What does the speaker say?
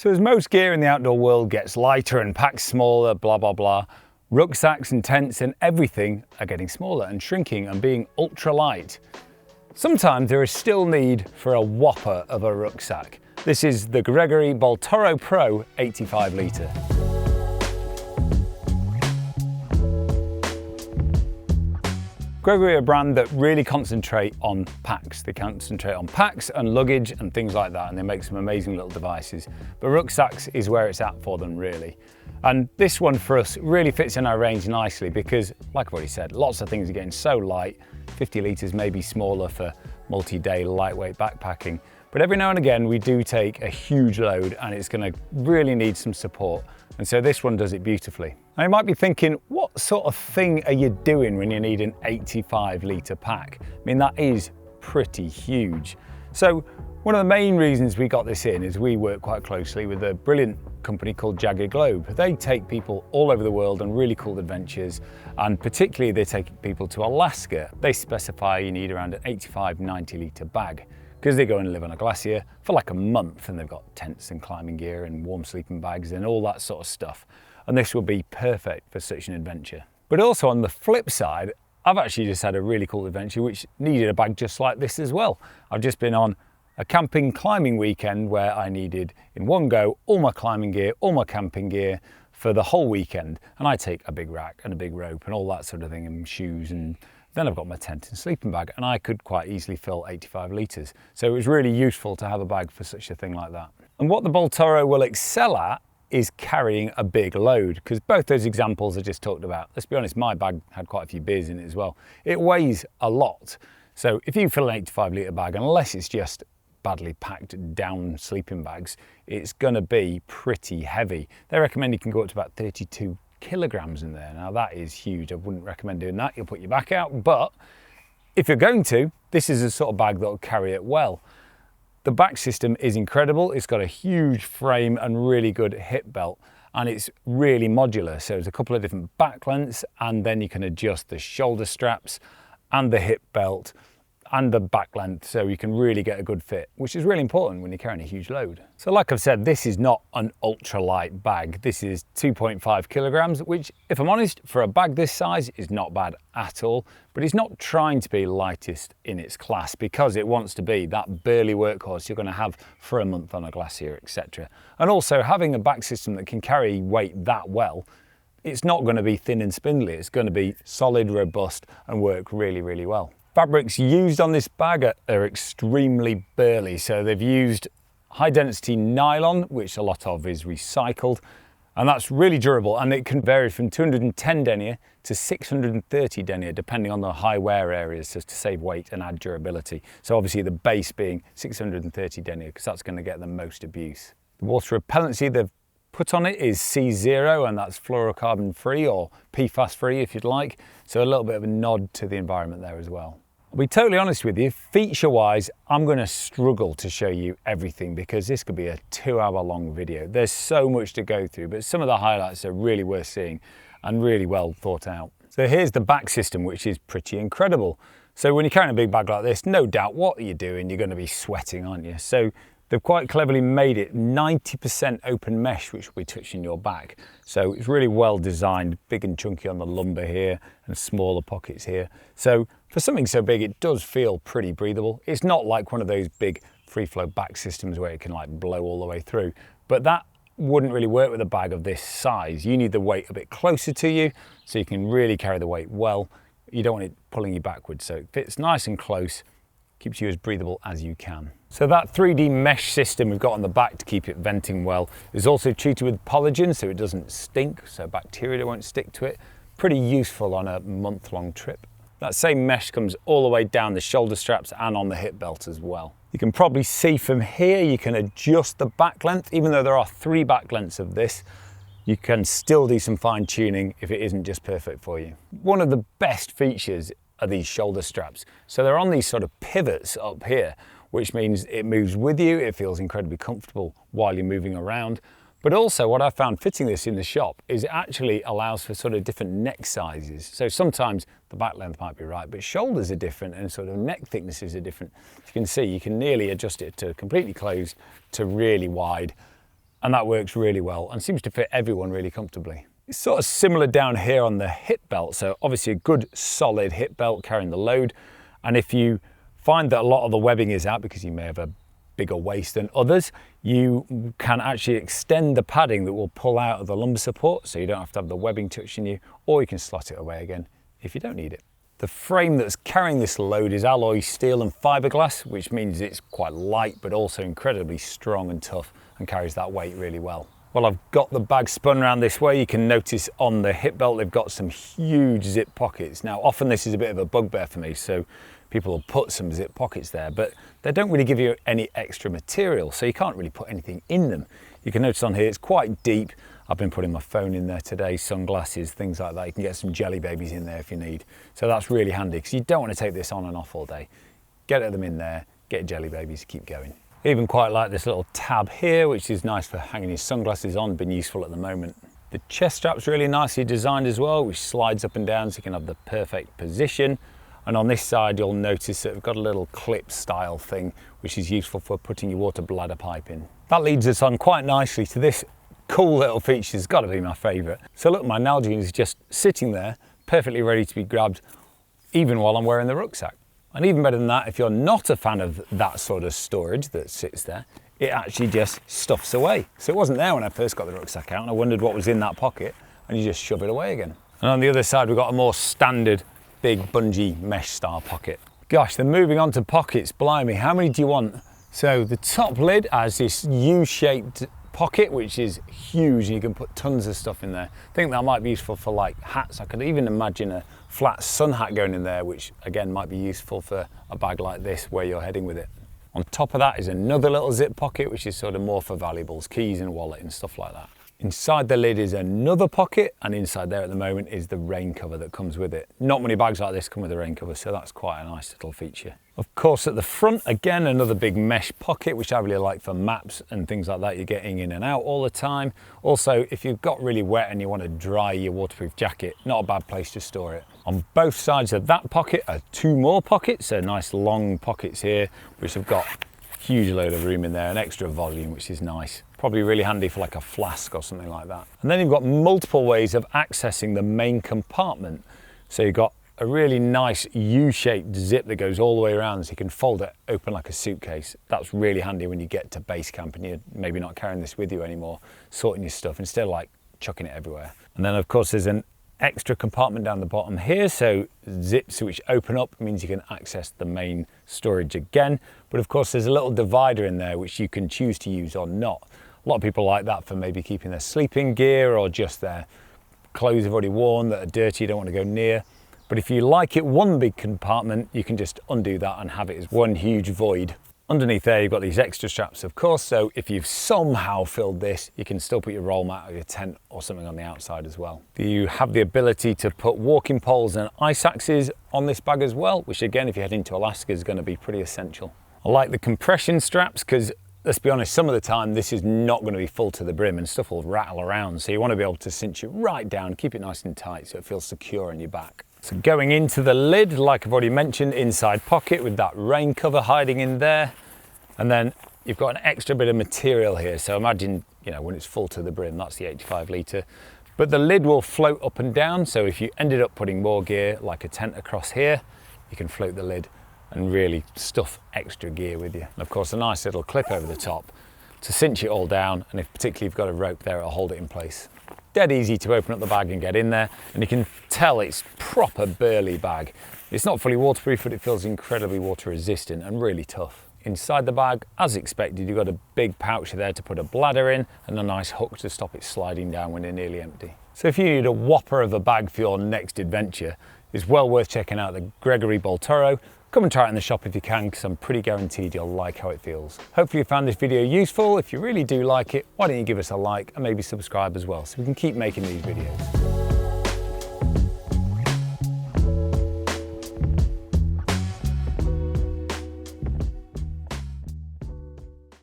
So as most gear in the outdoor world gets lighter and packs smaller, blah, blah, blah, rucksacks and tents and everything are getting smaller and shrinking and being ultra light. Sometimes there is still need for a whopper of a rucksack. This is the Gregory Baltoro Pro 85 litre. Gregory are a brand that really concentrate on packs. They concentrate on packs and luggage and things like that, and they make some amazing little devices. But rucksacks is where it's at for them, really. And this one for us really fits in our range nicely because, like I've already said, lots of things are getting so light. 50 litres may be smaller for multi-day lightweight backpacking. But every now and again, we do take a huge load and it's going to really need some support. And so this one does it beautifully. Now you might be thinking, what sort of thing are you doing when you need an 85 litre pack? I mean, that is pretty huge. So one of the main reasons we got this in is we work quite closely with a brilliant company called Jagged Globe. They take people all over the world on really cool adventures, and particularly they take people to Alaska. They specify you need around an 85, 90 litre bag, because they go and live on a glacier for like a month and they've got tents and climbing gear and warm sleeping bags and all that sort of stuff. And this will be perfect for such an adventure. But also on the flip side, I've actually just had a really cool adventure which needed a bag just like this as well. I've just been on a camping climbing weekend where I needed in one go all my climbing gear, all my camping gear for the whole weekend. And I take a big rack and a big rope and all that sort of thing and shoes, and then I've got my tent and sleeping bag, and I could quite easily fill 85 litres. So it was really useful to have a bag for such a thing like that. And what the Baltoro will excel at is carrying a big load, because both those examples I just talked about, let's be honest, my bag had quite a few beers in it as well. It weighs a lot. So if you fill an 85 litre bag, unless it's just badly packed down sleeping bags, it's gonna be pretty heavy. They recommend you can go up to about 32 kilograms in there. Now that is huge. I wouldn't recommend doing that. You'll put your back out, but if you're going to, this is a sort of bag that'll carry it well. The back system is incredible. It's got a huge frame and really good hip belt, and it's really modular. So there's a couple of different back lengths, and then you can adjust the shoulder straps and the hip belt and the back length, so you can really get a good fit, which is really important when you're carrying a huge load. So like I've said, this is not an ultra light bag. This is 2.5 kilograms, which, if I'm honest, for a bag this size is not bad at all, but it's not trying to be lightest in its class because it wants to be that burly workhorse you're gonna have for a month on a glacier, etc. And also having a back system that can carry weight that well, it's not gonna be thin and spindly. It's gonna be solid, robust, and work really, really well. Fabrics used on this bag are extremely burly, so they've used high density nylon, which a lot of is recycled, and that's really durable, and it can vary from 210 denier to 630 denier depending on the high wear areas, just to save weight and add durability. So obviously the base being 630 denier because that's going to get the most abuse. The water repellency they've put on it is C0, and that's fluorocarbon free or PFAS free if you'd like, so a little bit of a nod to the environment there as well. I'll be totally honest with you, feature wise I'm going to struggle to show you everything because this could be a 2-hour long video. There's so much to go through, but some of the highlights are really worth seeing and really well thought out. So here's the back system, which is pretty incredible. So when you're carrying a big bag like this, no doubt what are you doing, you're going to be sweating, aren't you? So they've quite cleverly made it 90% open mesh, which will be touching your back. So it's really well designed, big and chunky on the lumbar here and smaller pockets here. So for something so big, it does feel pretty breathable. It's not like one of those big FreeFloat back systems where it can like blow all the way through, but that wouldn't really work with a bag of this size. You need the weight a bit closer to you so you can really carry the weight well. You don't want it pulling you backwards, so it fits nice and close, keeps you as breathable as you can. So that 3D mesh system we've got on the back to keep it venting well is also treated with polygen so it doesn't stink, so bacteria won't stick to it. Pretty useful on a month-long trip. That same mesh comes all the way down the shoulder straps and on the hip belt as well. You can probably see from here, you can adjust the back length. Even though there are 3 back lengths of this, you can still do some fine tuning if it isn't just perfect for you. One of the best features are these shoulder straps. So they're on these sort of pivots up here, which means it moves with you. It feels incredibly comfortable while you're moving around. But also what I found fitting this in the shop is it actually allows for sort of different neck sizes. So sometimes the back length might be right, but shoulders are different and sort of neck thicknesses are different. As you can see, you can nearly adjust it to completely closed to really wide. and that works really well and seems to fit everyone really comfortably. It's sort of similar down here on the hip belt, so obviously a good solid hip belt carrying the load, and if you find that a lot of the webbing is out because you may have a bigger waist than others, you can actually extend the padding that will pull out of the lumbar support, so you don't have to have the webbing touching you, or you can slot it away again if you don't need it. The frame that's carrying this load is alloy steel and fiberglass, which means it's quite light but also incredibly strong and tough and carries that weight really well. Well, I've got the bag spun around this way. You can notice on the hip belt they've got some huge zip pockets. Now often this is a bit of a bugbear for me, so people will put some zip pockets there, but they don't really give you any extra material, so you can't really put anything in them. You can notice on here it's quite deep. I've been putting my phone in there today, sunglasses, things like that. You can get some jelly babies in there if you need. So that's really handy because you don't want to take this on and off all day. Get them in there, get jelly babies, keep going. I even quite like this little tab here, which is nice for hanging your sunglasses on, been useful at the moment. The chest strap's really nicely designed as well, which slides up and down so you can have the perfect position. And on this side, you'll notice that we've got a little clip style thing, which is useful for putting your water bladder pipe in. That leads us on quite nicely to this cool little feature. It's got to be my favourite. So look, my Nalgene is just sitting there, perfectly ready to be grabbed, even while I'm wearing the rucksack. And even better than that, if you're not a fan of that sort of storage that sits there, it actually just stuffs away. So it wasn't there when I first got the rucksack out, and I wondered what was in that pocket, and you just shove it away again. And on the other side, we've got a more standard big bungee mesh style pocket. Gosh, then moving on to pockets, blimey, how many do you want? So the top lid has this U-shaped pocket, which is huge, and you can put tons of stuff in there. I think that might be useful for like hats. I could even imagine a flat sun hat going in there, which again might be useful for a bag like this where you're heading with it. On top of that is another little zip pocket, which is sort of more for valuables, keys and wallet and stuff like that. Inside the lid is another pocket, and inside there at the moment is the rain cover that comes with it. Not many bags like this come with a rain cover, so that's quite a nice little feature. Of course, at the front, again, another big mesh pocket, which I really like for maps and things like that. You're getting in and out all the time. Also, if you've got really wet and you want to dry your waterproof jacket, not a bad place to store it. On both sides of that pocket are two more pockets, so nice long pockets here, which have got a huge load of room in there, an extra volume, which is nice. Probably really handy for like a flask or something like that. And then you've got multiple ways of accessing the main compartment. So you've got a really nice U-shaped zip that goes all the way around, so you can fold it open like a suitcase. That's really handy when you get to base camp and you're maybe not carrying this with you anymore, sorting your stuff instead of like chucking it everywhere. And then of course there's an extra compartment down the bottom here, so zips which open up means you can access the main storage again. But of course there's a little divider in there which you can choose to use or not. A lot of people like that for maybe keeping their sleeping gear or just their clothes they've already worn that are dirty, you don't want to go near. But if you like it one big compartment, you can just undo that and have it as one huge void. Underneath there, you've got these extra straps, of course, so if you've somehow filled this, you can still put your roll mat or your tent or something on the outside as well. You have the ability to put walking poles and ice axes on this bag as well, which again, if you're heading to Alaska, is going to be pretty essential. I like the compression straps because, let's be honest, some of the time this is not going to be full to the brim and stuff will rattle around, so you want to be able to cinch it right down, keep it nice and tight so it feels secure on your back. So going into the lid, like I've already mentioned, inside pocket with that rain cover hiding in there. And then you've got an extra bit of material here. So imagine, you know, when it's full to the brim, that's the 85 litre. But the lid will float up and down. So if you ended up putting more gear, like a tent across here, you can float the lid and really stuff extra gear with you. And of course, a nice little clip over the top to cinch it all down. And if particularly you've got a rope there, it'll hold it in place. Dead easy to open up the bag and get in there, and you can tell it's proper burly bag. It's not fully waterproof, but it feels incredibly water resistant and really tough. Inside the bag, as expected, you've got a big pouch there to put a bladder in and a nice hook to stop it sliding down when you're nearly empty. So if you need a whopper of a bag for your next adventure, it's well worth checking out the Gregory Baltoro. Come and try it in the shop if you can, because I'm pretty guaranteed you'll like how it feels. Hopefully you found this video useful. If you really do like it, why don't you give us a like and maybe subscribe as well so we can keep making these videos.